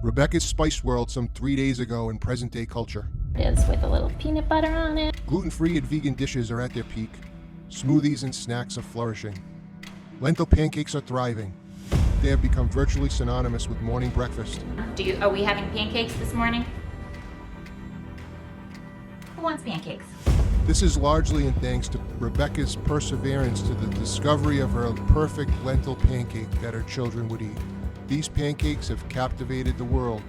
Rebekah's Spice World some 3 days ago in present-day culture. It is with a little peanut butter on it. Gluten-free and vegan dishes are at their peak. Smoothies and snacks are flourishing. Lentil pancakes are thriving. They have become virtually synonymous with morning breakfast. Are we having pancakes this morning? Who wants pancakes? This is largely in thanks to Rebekah's perseverance to the discovery of her perfect lentil pancake that her children would eat. These pancakes have captivated the world,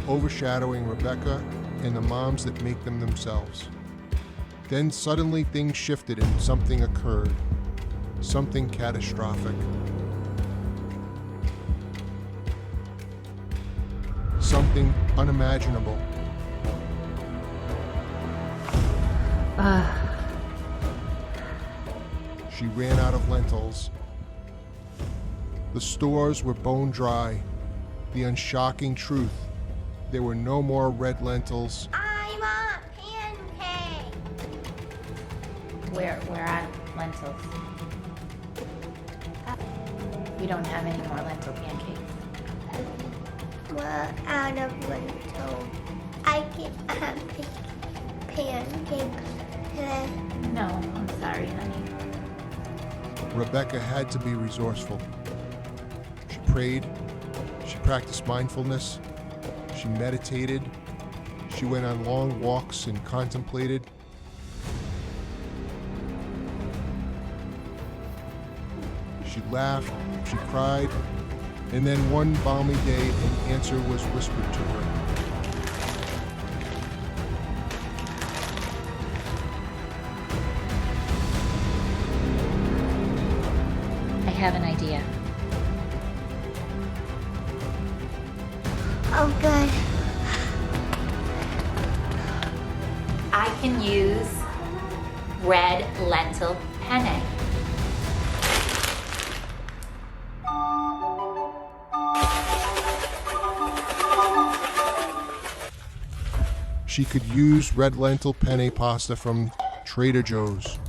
overshadowing Rebekah and the moms that make them themselves. Then suddenly things shifted and something occurred. Something catastrophic. Something unimaginable. She ran out of lentils. The stores were bone dry. The unshocking truth: there were no more red lentils. I'm a pancake. We're out of lentils. We don't have any more lentil pancakes. We're out of lentils. I can have pancakes today. No, I'm sorry, honey. Rebekah had to be resourceful. She prayed. She practiced mindfulness. She meditated. She went on long walks and contemplated. She laughed, she cried, and then one balmy day an answer was whispered to her. I have an idea. Oh, good. I can use red lentil penne. She could use red lentil penne pasta from Trader Joe's.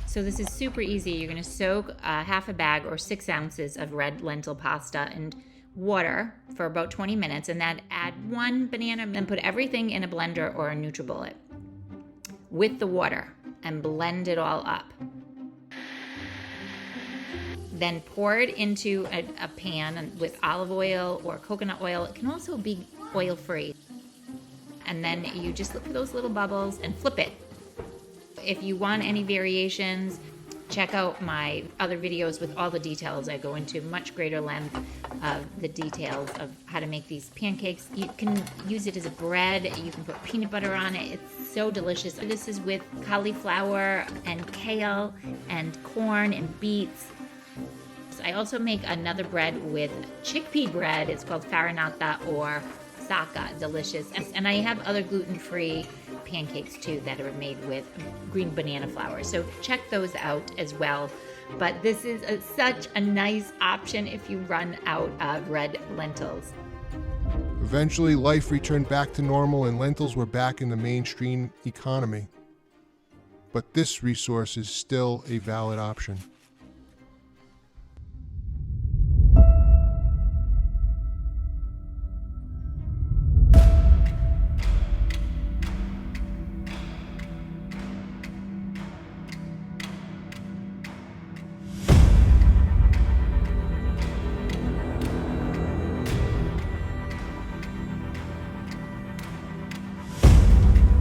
So this is super easy. You're going to soak half a bag or 6 ounces of red lentil pasta in water for about 20 minutes, and then add 1 banana and put everything in a blender or a NutriBullet with the water and blend it all up. Then pour it into a pan with olive oil or coconut oil. It can also be oil-free. And then you just look for those little bubbles and flip it. If you want any variations, check out my other videos with all the details. I go into much greater length of the details of how to make these pancakes. You can use it as a bread. You can put peanut butter on it. It's so delicious. This is with cauliflower and kale and corn and beets. I also make another bread with chickpea bread. It's called farinata or saka, delicious. And I have other gluten-free pancakes too that are made with green banana flour. So check those out as well. But this is such a nice option if you run out of red lentils. Eventually, life returned back to normal and lentils were back in the mainstream economy. But this resource is still a valid option.